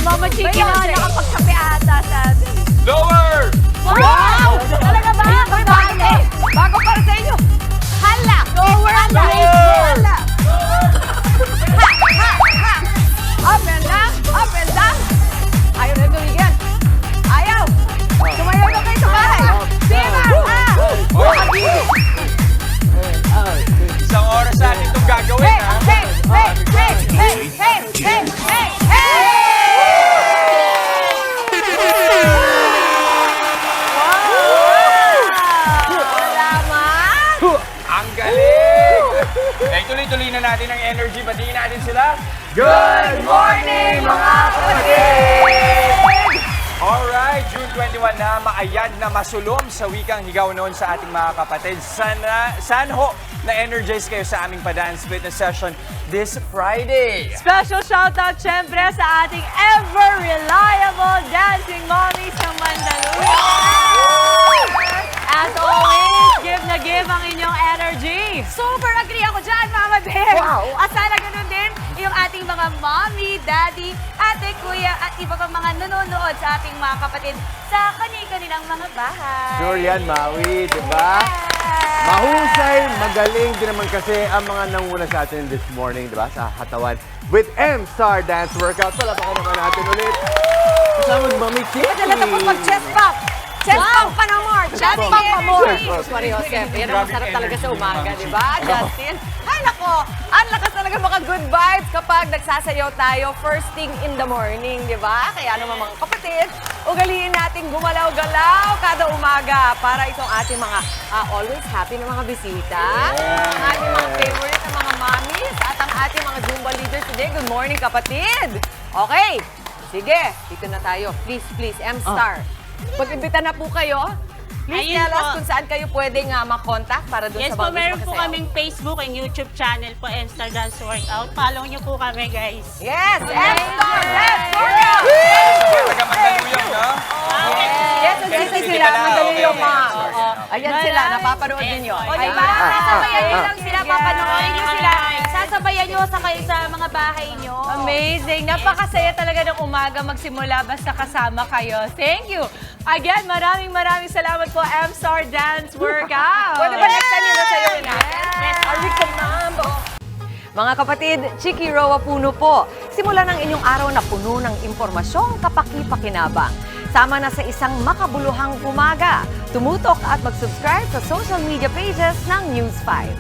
Mama Chiki na nakapagsabi ata sa atin. Lower! Wow! Talaga ba? Bago. Bago para sa inyo. Hala! Lower ang hala! Ha! Up and down! Up and down! Ayaw na tumigyan. Ayaw! Tumayo na kayo sa bahay. Sima! Isang oras natin itong gagawin, Hey! ha? Hey! Hey! Hey! Hey! Hey! Hey! Hey! Hey! Salamat! Ang galing! Eh, tuloy-tuloy na natin ang energy. Batiin natin sila. Good morning, mga kapatid! Alright, June 21 na, maayad na masulom sa wikang higaw noon sa ating mga kapatid. Sana ho na-energize kayo sa aming pa-dance fitness session this Friday. Special shoutout syempre sa ating ever-reliable dancing mommies ng Mandaluyong! As always, give na give ang inyong energy. Super agree ako dyan, Mama Bear. Wow. At sana ganun din yung ating mga mommy, daddy, ate, kuya, at iba pang mga nanonood sa ating mga kapatid sa kani-kanilang mga bahay. Sure yan, Maui, di ba? Mahusay, magaling din naman kasi ang mga nanguna sa atin this morning, di ba? Sa Hatawan with M-Star Dance Workout. Palapakan naman natin ulit. Kasama ni Mami Chiki. Madala tapos mag-chest pump. Chest pump pa na more. Chest pump pa more. Sorry, Joseph. Yan ang masarap talaga sa umaga, di ba, Justin? Ay, nako. Ang lakas talaga mga good vibes kapag nagsasayaw tayo first thing in the morning, di ba? Kaya naman mga kapatid, ugaliin natin gumalaw-galaw kada umaga para itong ating mga always happy na mga bisita. Ang ating mga favorite na mga mommies at ang ating mga Zumba leaders today. Good morning, kapatid. Okay. Sige, dito na tayo. Please, M-Star. Pag-imbita na po kayo, please Ayun tell us po. kung saan kayo pwedeng ma-contact para doon Yes sa po, mga meron gusto po makasayaw. kaming Facebook and YouTube channel po, M-Star Dance Workout. Follow niyo po kami, guys. Yes, M-Star Dance Workout! Taga Mandaluyong, no? Yes, andito sila, na, madali yung okay. mga. Ayan sila, napapanood ninyo. O, Ayan. diba? Sasabayan nyo lang sila, papanoorin nyo sila. Yes. Sasabayan nyo sa kayo sa mga bahay nyo. Amazing. Napakasaya talaga ng umaga magsimula basta kasama kayo. Thank you. Again, maraming salamat po, M-Star Dance Workout. Pwede ba next time yun nasayawin natin? Yes. Arikomambo. Mga kapatid, Chiki Roa Puno po. Simulan ang inyong araw na puno ng impormasyong kapaki-pakinabang. Sama na sa isang makabuluhang umaga. Tumutok at mag-subscribe sa social media pages ng News 5.